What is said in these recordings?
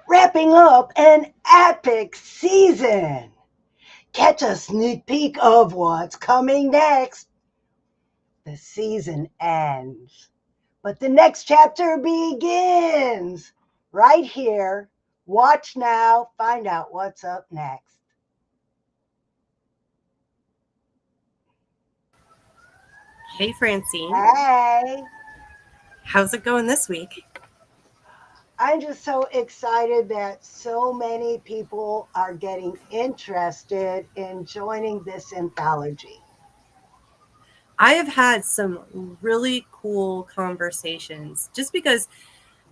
wrapping up an epic season. Catch a sneak peek of what's coming next. The season ends, but the next chapter begins right here. Watch now, find out what's up next. Hey, Francine. Hey, How's it going this week? I'm just so excited that so many people are getting interested in joining this anthology. I have had some really cool conversations just because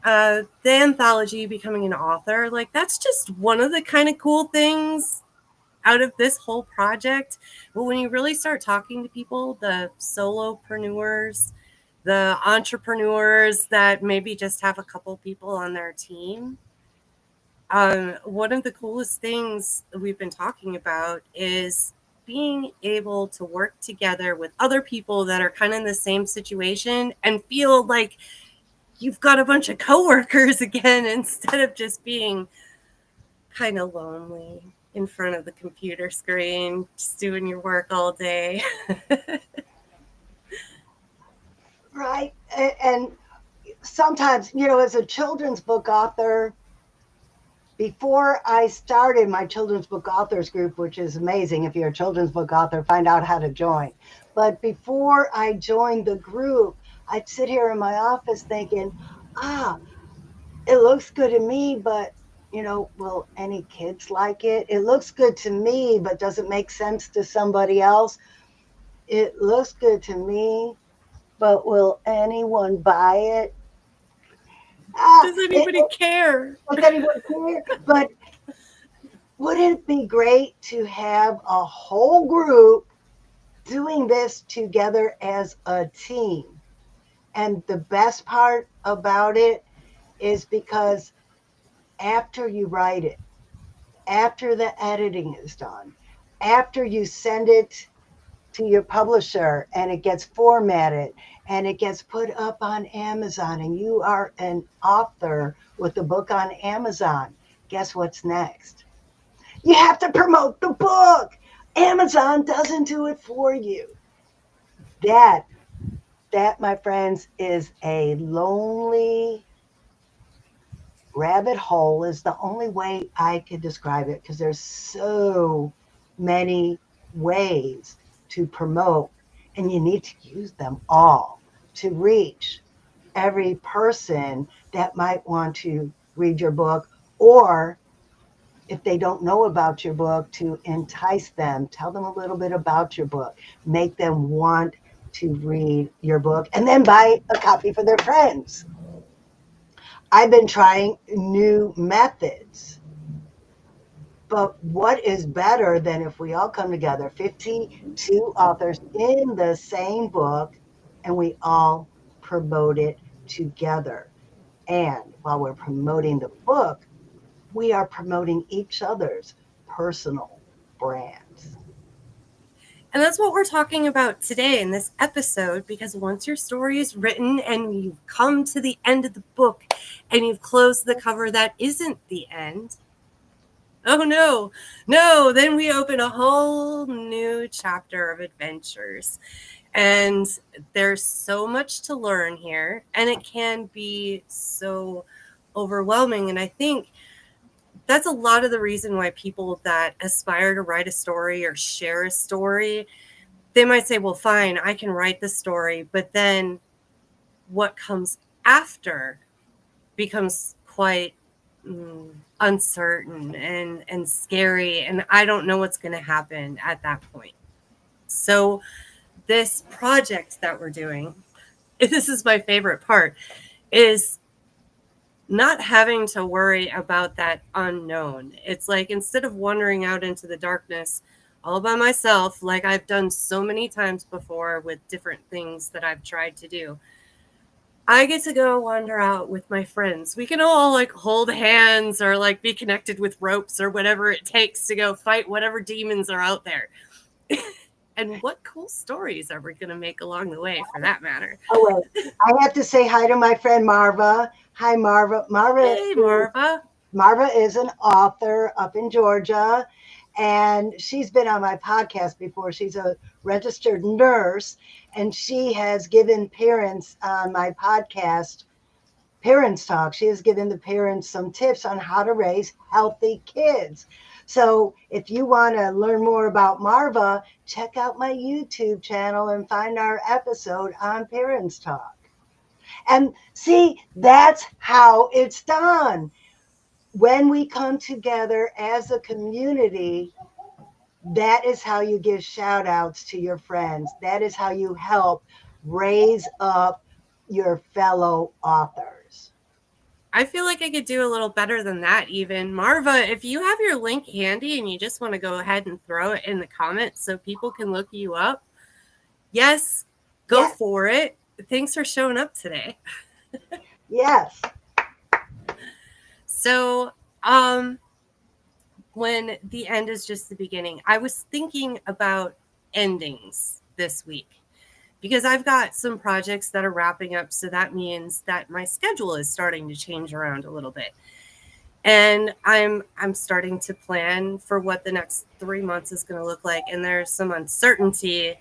the anthology, becoming an author, like that's just one of the kind of cool things out of this whole project. But when you really start talking to people, the solopreneurs, the entrepreneurs that maybe just have a couple people on their team, one of the coolest things we've been talking about is being able to work together with other people that are kind of in the same situation and feel like you've got a bunch of coworkers again instead of just being kind of lonely in front of the computer screen, just doing your work all day. Right. And sometimes, as a children's book author, before I started my children's book authors group, which is amazing. If you're a children's book author, find out how to join. But before I joined the group, I'd sit here in my office thinking, ah, it looks good to me, but will any kids like it? It looks good to me, but does it make sense to somebody else? It looks good to me, but will anyone buy it? Ah, Does anybody care? does anyone care? But wouldn't it be great to have a whole group doing this together as a team? And the best part about it is because after you write it, after the editing is done, after you send it to your publisher and it gets formatted and it gets put up on Amazon and you are an author with a book on Amazon, guess what's next? You have to promote the book. Amazon doesn't do it for you. That, that, my friends, is a lonely rabbit hole is the only way I could describe it because there's so many ways to promote and you need to use them all to reach every person that might want to read your book, or if they don't know about your book, to entice them, tell them a little bit about your book, make them want to read your book, and then buy a copy for their friends. I've been trying new methods, but what is better than if we all come together, 52 authors in the same book, and we all promote it together? And while we're promoting the book, we are promoting each other's personal brands. And that's what we're talking about today in this episode, because once your story is written and you've come to the end of the book and you've closed the cover, that isn't the end. Oh no, then we open a whole new chapter of adventures. And there's so much to learn here, and it can be so overwhelming. And I think that's a lot of the reason why people that aspire to write a story or share a story, they might say, well, fine, I can write the story, but then what comes after becomes quite uncertain and scary, and I don't know what's going to happen at that point. So this project that we're doing, this is my favorite part, is not having to worry about that unknown. It's like, instead of wandering out into the darkness all by myself, like I've done so many times before with different things that I've tried to do, I get to go wander out with my friends. We can all like hold hands or like be connected with ropes or whatever it takes to go fight whatever demons are out there. And what cool stories are we going to make along the way, for that matter? Oh, wait. I have to say hi to my friend Marva. Hi, Marva. Marva Hey, is Marva. Marva is an author up in Georgia, and she's been on my podcast before. She's a registered nurse, and she has given parents on my podcast, Parents Talk, she has given the parents some tips on how to raise healthy kids. So if you want to learn more about Marva, check out my YouTube channel and find our episode on Parents Talk. And see, that's how it's done. When we come together as a community, that is how you give shout outs to your friends. That is how you help raise up your fellow authors. I feel like I could do a little better than that even. Marva, if you have your link handy and you just want to go ahead and throw it in the comments so people can look you up, yes, go Yes. for it. Thanks for showing up today. Yes. So, when the end is just the beginning, I was thinking about endings this week because I've got some projects that are wrapping up. So that means that my schedule is starting to change around a little bit. And I'm starting to plan for what the next 3 months is going to look like. And there's some uncertainty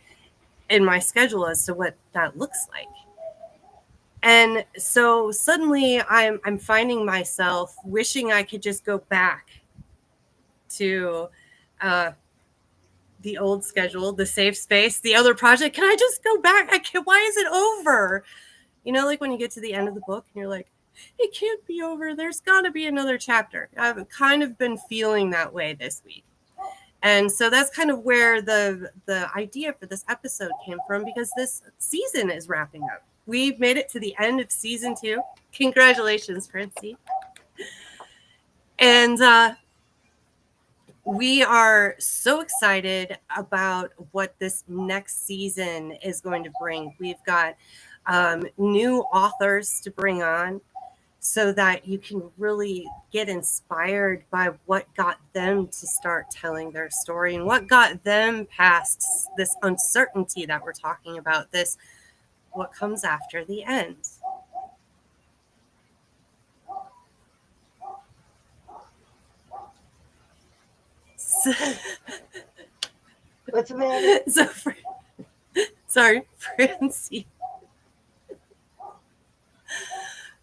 in my schedule as to what that looks like. And so suddenly I'm finding myself wishing I could just go back to the old schedule, the safe space, the other project. Can I just go back? Why is it over? You know, like when you get to the end of the book and you're like, it can't be over. There's got to be another chapter. I've kind of been feeling that way this week. And so that's kind of where the idea for this episode came from, because this season is wrapping up. We've made it to the end of season 2. Congratulations, Francie. And we are so excited about what this next season is going to bring. We've got new authors to bring on so that you can really get inspired by what got them to start telling their story and what got them past this uncertainty that we're talking about, this what comes after the end. So, What's the matter? Sorry, Francine.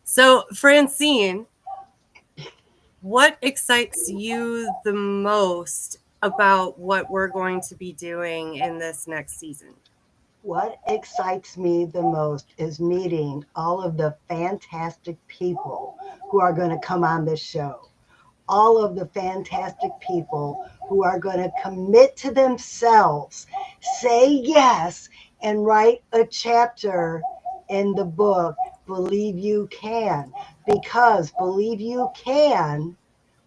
So, Francine, what excites you the most about what we're going to be doing in this next season? What excites me the most is meeting all of the fantastic people who are going to come on this show. All of the fantastic people who are going to commit to themselves, say yes, and write a chapter in the book, Believe You Can. Because Believe You Can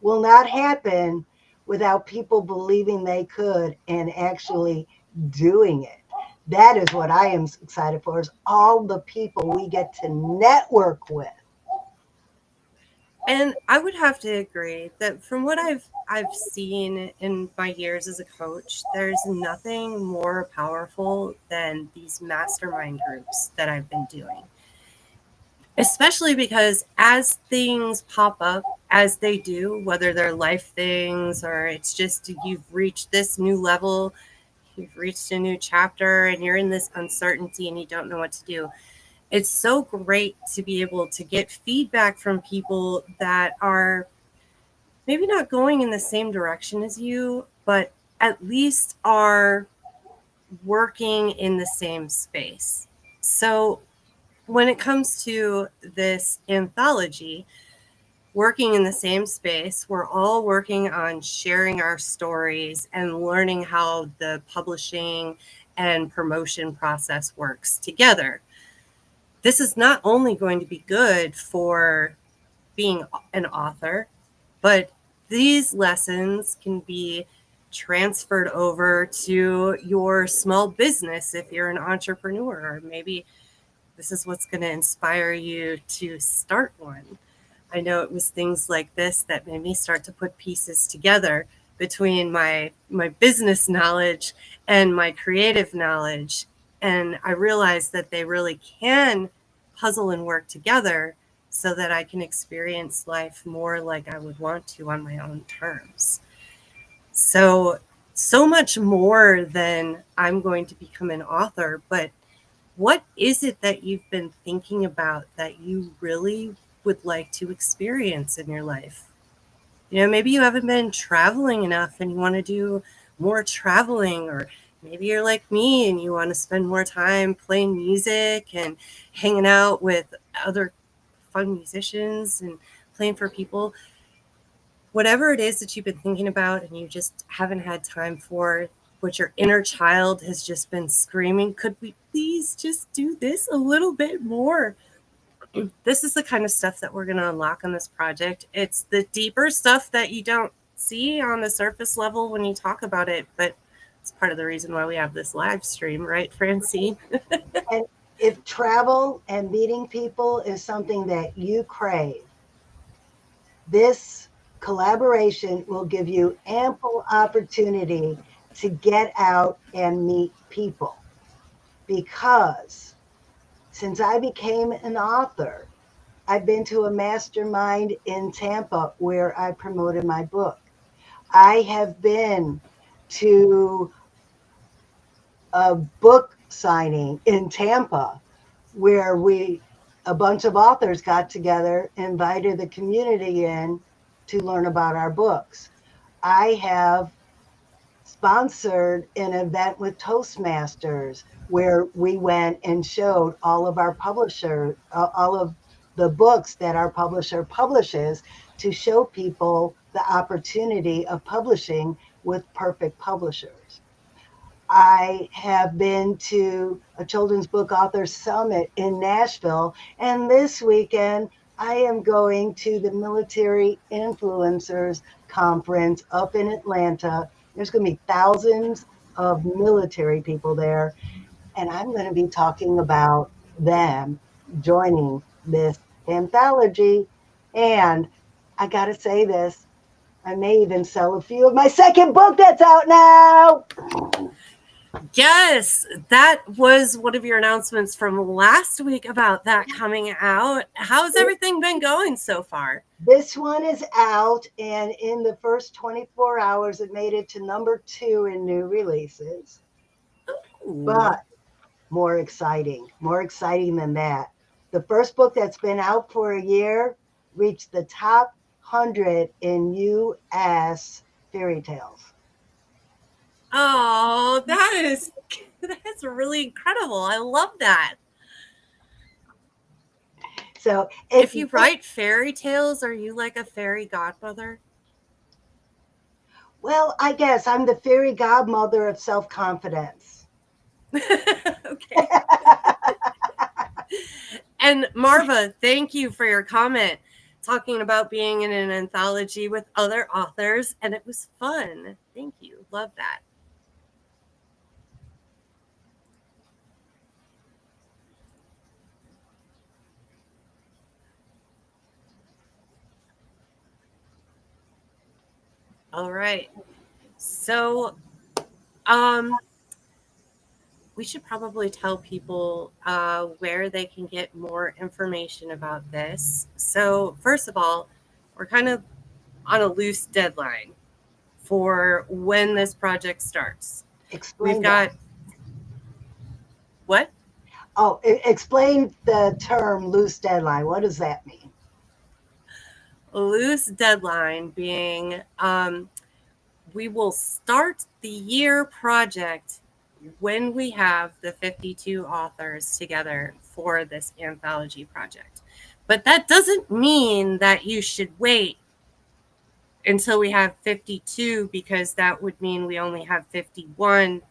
will not happen without people believing they could and actually doing it. That is what I am excited for, is all the people we get to network with. And I would have to agree that from what I've seen in my years as a coach, there's nothing more powerful than these mastermind groups that I've been doing. Especially because as things pop up, as they do, whether they're life things or it's just you've reached this new level, you've reached a new chapter and you're in this uncertainty and you don't know what to do. It's so great to be able to get feedback from people that are maybe not going in the same direction as you, but at least are working in the same space. So when it comes to this anthology, working in the same space, we're all working on sharing our stories and learning how the publishing and promotion process works together. This is not only going to be good for being an author, but these lessons can be transferred over to your small business if you're an entrepreneur, or maybe this is what's going to inspire you to start one. I know it was things like this that made me start to put pieces together between my business knowledge and my creative knowledge. And I realized that they really can puzzle and work together so that I can experience life more like I would want to on my own terms. So much more than I'm going to become an author, but what is it that you've been thinking about that you really would like to experience in your life? Maybe you haven't been traveling enough and you want to do more traveling, or maybe you're like me and you want to spend more time playing music and hanging out with other fun musicians and playing for people. Whatever it is that you've been thinking about and you just haven't had time for, what your inner child has just been screaming, could we please just do this a little bit more? This is the kind of stuff that we're going to unlock on this project. It's the deeper stuff that you don't see on the surface level when you talk about it, but it's part of the reason why we have this live stream, right, Francine? And if travel and meeting people is something that you crave, this collaboration will give you ample opportunity to get out and meet people. Because since I became an author, I've been to a mastermind in Tampa where I promoted my book. I have been to a book signing in Tampa where a bunch of authors got together, invited the community in to learn about our books. I have sponsored an event with Toastmasters where we went and showed all of our publisher, all of the books that our publisher publishes, to show people the opportunity of publishing with Perfect Publishers. I have been to a children's book author summit in Nashville, and this weekend I am going to the Military Influencers Conference up in Atlanta. There's going to be thousands of military people there, and I'm going to be talking about them joining this anthology. And I got to say this, I may even sell a few of my second book that's out now. Yes, that was one of your announcements from last week about that coming out. How's everything been going so far? This one is out, and in the first 24 hours, it made it to #2 in new releases. Ooh. But more exciting than that. The first book that's been out for a year reached the top 100 in US fairy tales. Oh, that's really incredible. I love that. So if you write fairy tales, are you like a fairy godmother? Well, I guess I'm the fairy godmother of self-confidence. Okay. And Marva, thank you for your comment talking about being in an anthology with other authors, and it was fun. Thank you. Love that. All right. So, we should probably tell people where they can get more information about this. So, first of all, we're kind of on a loose deadline for when this project starts. Explain We've got that. What? Oh, explain the term loose deadline. What does that mean? A loose deadline being we will start the year project when we have the 52 authors together for this anthology project. But that doesn't mean that you should wait until we have 52, because that would mean we only have 51,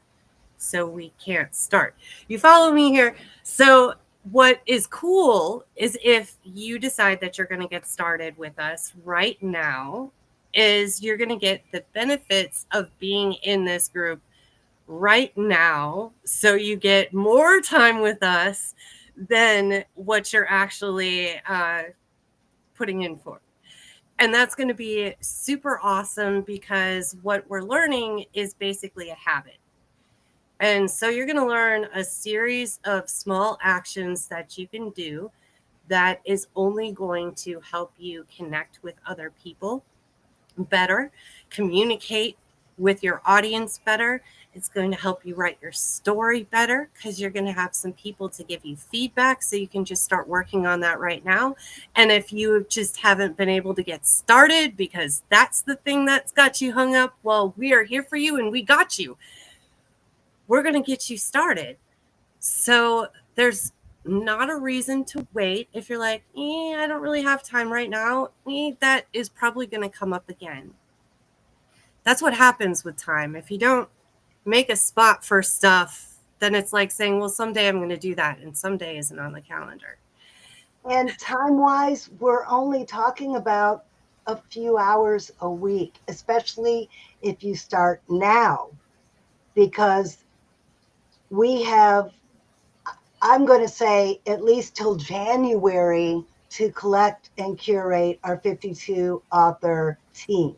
so we can't start. You follow me here? So what is cool is if you decide that you're going to get started with us right now, is you're going to get the benefits of being in this group right now. So you get more time with us than what you're actually putting in for. And that's going to be super awesome, because what we're learning is basically a habit. And so you're going to learn a series of small actions that you can do that is only going to help you connect with other people better, communicate with your audience better. It's going to help you write your story better because you're going to have some people to give you feedback. So you can just start working on that right now. And if you just haven't been able to get started because that's the thing that's got you hung up, well, we are here for you and we got you. We're going to get you started. So there's not a reason to wait. If you're like, I don't really have time right now, that is probably going to come up again. That's what happens with time. If you don't make a spot for stuff, then it's like saying, well, someday I'm going to do that, and someday isn't on the calendar. And time-wise, we're only talking about a few hours a week, especially if you start now, because we have, I'm going to say, at least till January to collect and curate our 52 author team.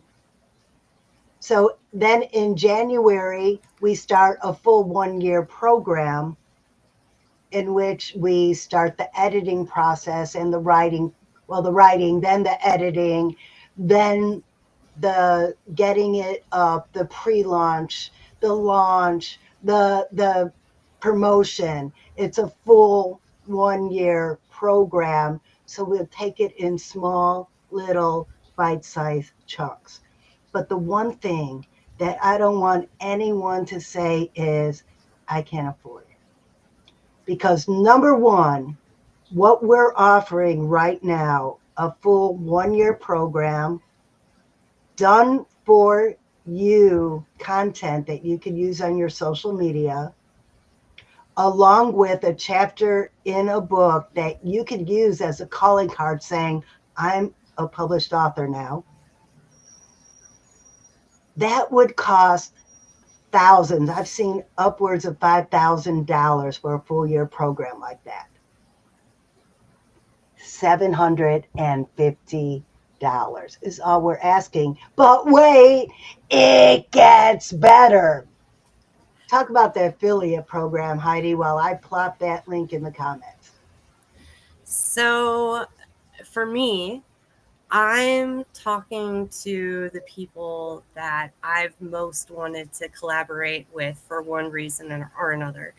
So then in January, we start a full 1-year program in which we start the editing process and the writing, then the editing, then the getting it up, the pre-launch, the launch, the promotion. It's a full 1-year program. So we'll take it in small, little, bite-sized chunks. But the one thing that I don't want anyone to say is, I can't afford it. Because number one, what we're offering right now, a full 1-year program, done for you content that you can use on your social media, along with a chapter in a book that you could use as a calling card saying, I'm a published author now. That would cost thousands. I've seen upwards of $5,000 for a full year program like that. $750 is all we're asking. But wait, it gets better. Talk about the affiliate program, Heidi, while I plop that link in the comments. So for me, I'm talking to the people that I've most wanted to collaborate with for one reason or another.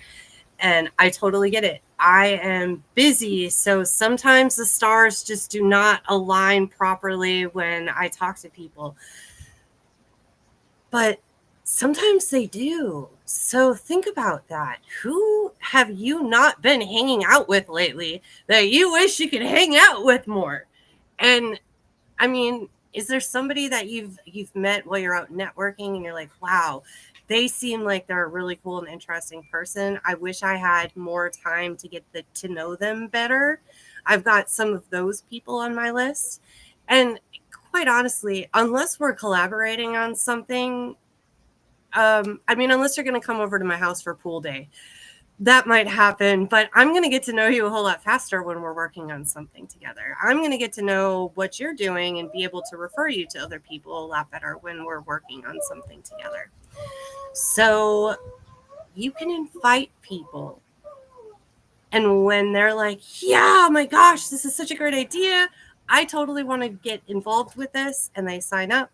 And I totally get it. I am busy, so sometimes the stars just do not align properly when I talk to people. But sometimes they do. So think about that. Who have you not been hanging out with lately that you wish you could hang out with more? And I mean, is there somebody that you've met while you're out networking and you're like, wow, they seem like they're a really cool and interesting person. I wish I had more time to get to know them better. I've got some of those people on my list. And quite honestly, unless we're collaborating on something, unless you're going to come over to my house for pool day, that might happen, but I'm going to get to know you a whole lot faster when we're working on something together. I'm going to get to know what you're doing and be able to refer you to other people a lot better when we're working on something together. So you can invite people. And when they're like, yeah, oh my gosh, this is such a great idea, I totally want to get involved with this, and they sign up,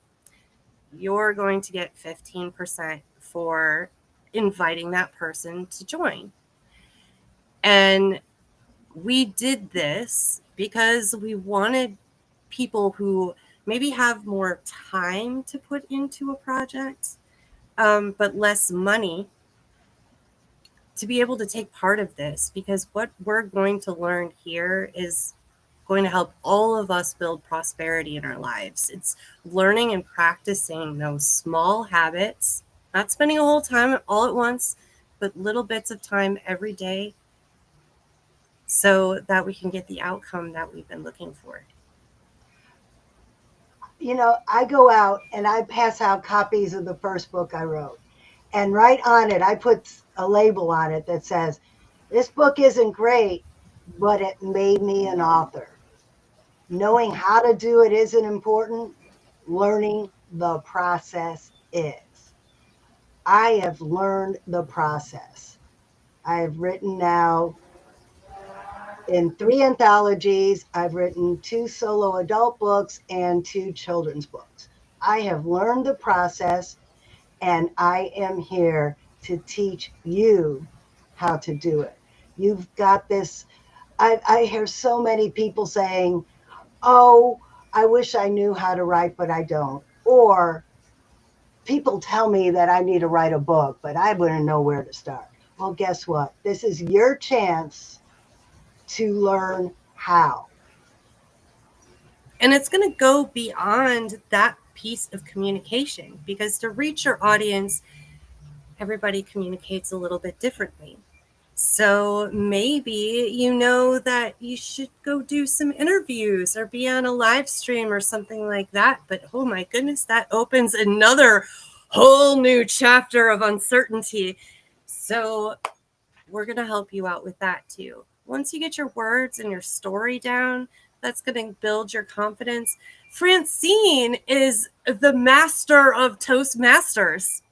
you're going to get 15% for inviting that person to join. And we did this because we wanted people who maybe have more time to put into a project, but less money, to be able to take part of this, because what we're going to learn here is going to help all of us build prosperity in our lives. It's learning and practicing those small habits, not spending a whole time all at once, but little bits of time every day so that we can get the outcome that we've been looking for. You know, I go out and I pass out copies of the first book I wrote. And right on it, I put a label on it that says, this book isn't great, but it made me an author. Knowing how to do it isn't important. Learning the process is. I have learned the process. I have written now in 3 anthologies. I've written 2 solo adult books and 2 children's books. I have learned the process, and I am here to teach you how to do it. You've got this. I hear so many people saying, "Oh, I wish I knew how to write, but I don't." Or people tell me that I need to write a book, but I wouldn't know where to start. Well, guess what? This is your chance to learn how. And it's going to go beyond that piece of communication, because to reach your audience, everybody communicates a little bit differently. So maybe you know that you should go do some interviews or be on a live stream or something like that. But oh my goodness, that opens another whole new chapter of uncertainty. So we're going to help you out with that too. Once you get your words and your story down, that's going to build your confidence. Francine is the master of Toastmasters.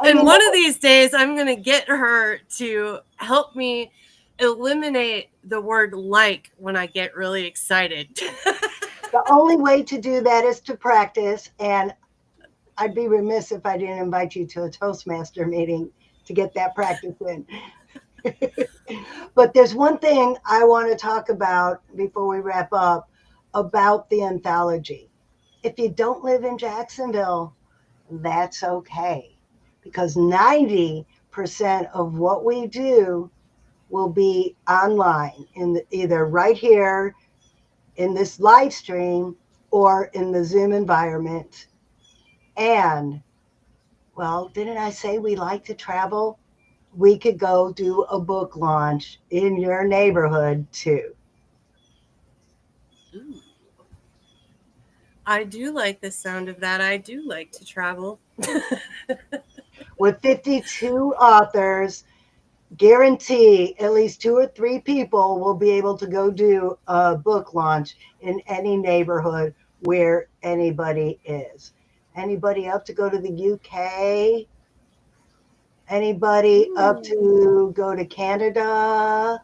And one of these days, I'm going to get her to help me eliminate the word like when I get really excited. The only way to do that is to practice. And I'd be remiss if I didn't invite you to a Toastmaster meeting to get that practice in. But there's one thing I want to talk about before we wrap up about the anthology. If you don't live in Jacksonville, that's okay, because 90% of what we do will be online, either right here in this live stream or in the Zoom environment. And, well, didn't I say we like to travel? We could go do a book launch in your neighborhood too. Ooh. I do like the sound of that. I do like to travel. With 52 authors, guarantee at least 2 or 3 people will be able to go do a book launch in any neighborhood where anybody is. Anybody up to go to the UK? Anybody up to go to Canada?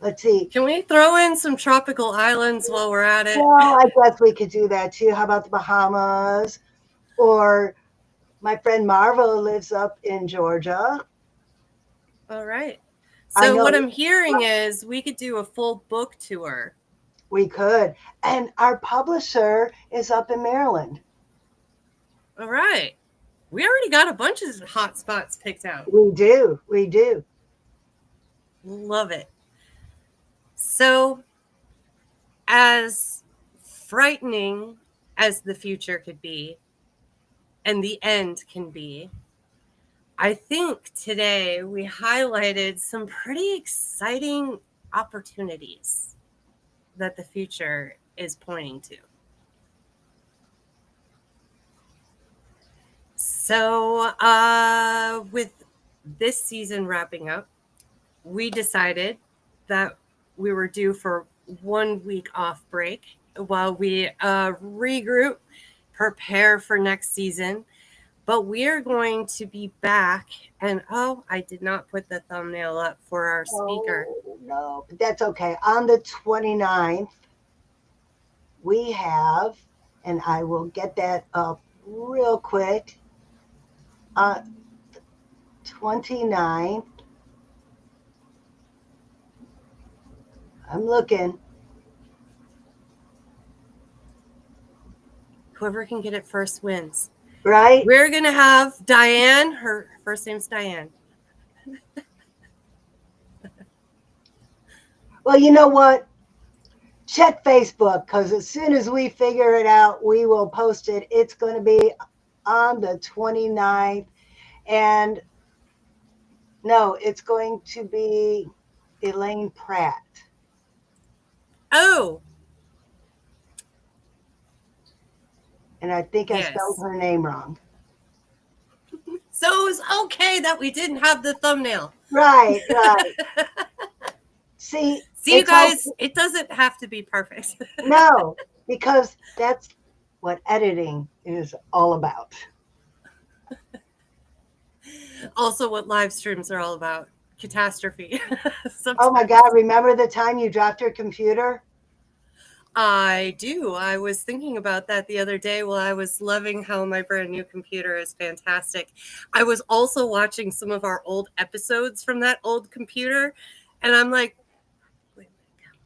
Let's see. Can we throw in some tropical islands while we're at it? Well, I guess we could do that too. How about the Bahamas? Or my friend Marvo lives up in Georgia. All right. So what I'm hearing is we could do a full book tour. We could. And our publisher is up in Maryland. All right. We already got a bunch of hot spots picked out. We do. We do. Love it. So, as frightening as the future could be, and the end can be, I think today we highlighted some pretty exciting opportunities that the future is pointing to. So, with this season wrapping up, we decided that we were due for 1 week off break while we regroup, prepare for next season. But we are going to be back. And I did not put the thumbnail up for our speaker. Oh, no, but that's okay. On the 29th, we have, and I will get that up real quick. 29th. I'm looking. Whoever can get it first wins. Right? We're going to have Diane. Her first name's Diane. Well, you know what? Check Facebook, because as soon as we figure it out, we will post it. It's going to be on the 29th. And no, it's going to be Elaine Pratt. Oh. And I think I spelled her name wrong. So it was okay that we didn't have the thumbnail. Right, right. See, you guys, it doesn't have to be perfect. No, because that's what editing is all about. Also, what live streams are all about, catastrophe. Oh my Sometimes. God, remember the time you dropped your computer? I do. I was thinking about that the other day while I was loving how my brand new computer is fantastic. I was also watching some of our old episodes from that old computer, and I'm like, wait,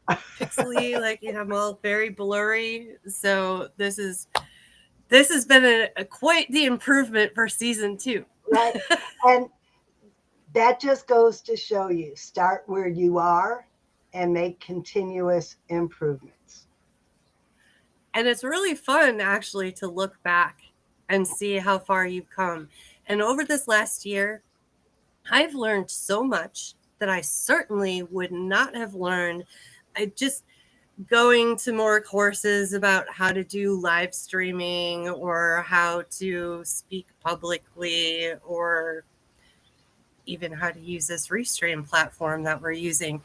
pixely, like I'm all very blurry. So this has been quite the improvement for season 2. Right. And that just goes to show you, start where you are and make continuous improvements. And it's really fun actually to look back and see how far you've come. And over this last year, I've learned so much that I certainly would not have learned. I just going to more courses about how to do live streaming or how to speak publicly or even how to use this Restream platform that we're using.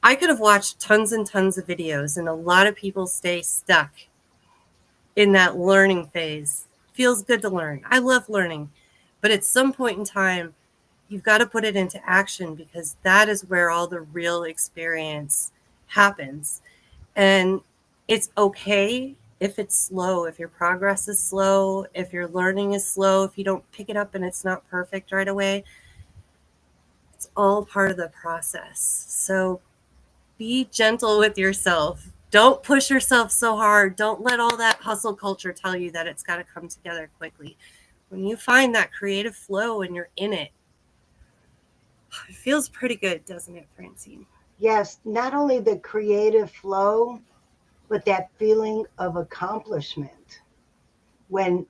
I could have watched tons and tons of videos, and a lot of people stay stuck in that learning phase. Feels good to learn. I love learning. But at some point in time, you've got to put it into action because that is where all the real experience happens. And it's okay if it's slow, if your progress is slow, if your learning is slow, if you don't pick it up and it's not perfect right away. It's all part of the process. So be gentle with yourself. Don't push yourself so hard. Don't let all that hustle culture tell you that it's got to come together quickly. When you find that creative flow and you're in it, it feels pretty good, doesn't it, Francine? Yes, not only the creative flow, but that feeling of accomplishment. When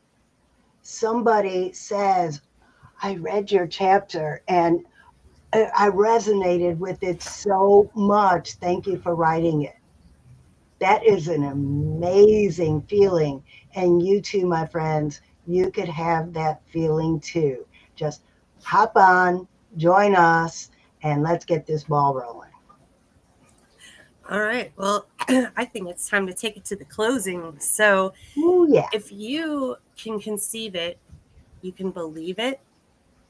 somebody says, I read your chapter and I resonated with it so much. Thank you for writing it. That is an amazing feeling. And you too, my friends, you could have that feeling too. Just hop on, join us, and let's get this ball rolling. All right. Well, I think it's time to take it to the closing. So, Ooh, yeah. if you can conceive it, you can believe it,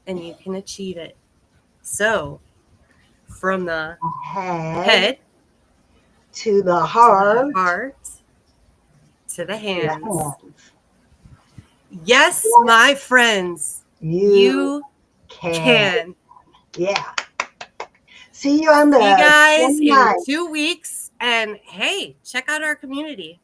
and you can achieve it. So, from the head to the to the heart, heart to the to hands. the hands. Yes, my friends, you can. Yeah. See you on the See you guys in 29th. 2 weeks. And hey, check out our community.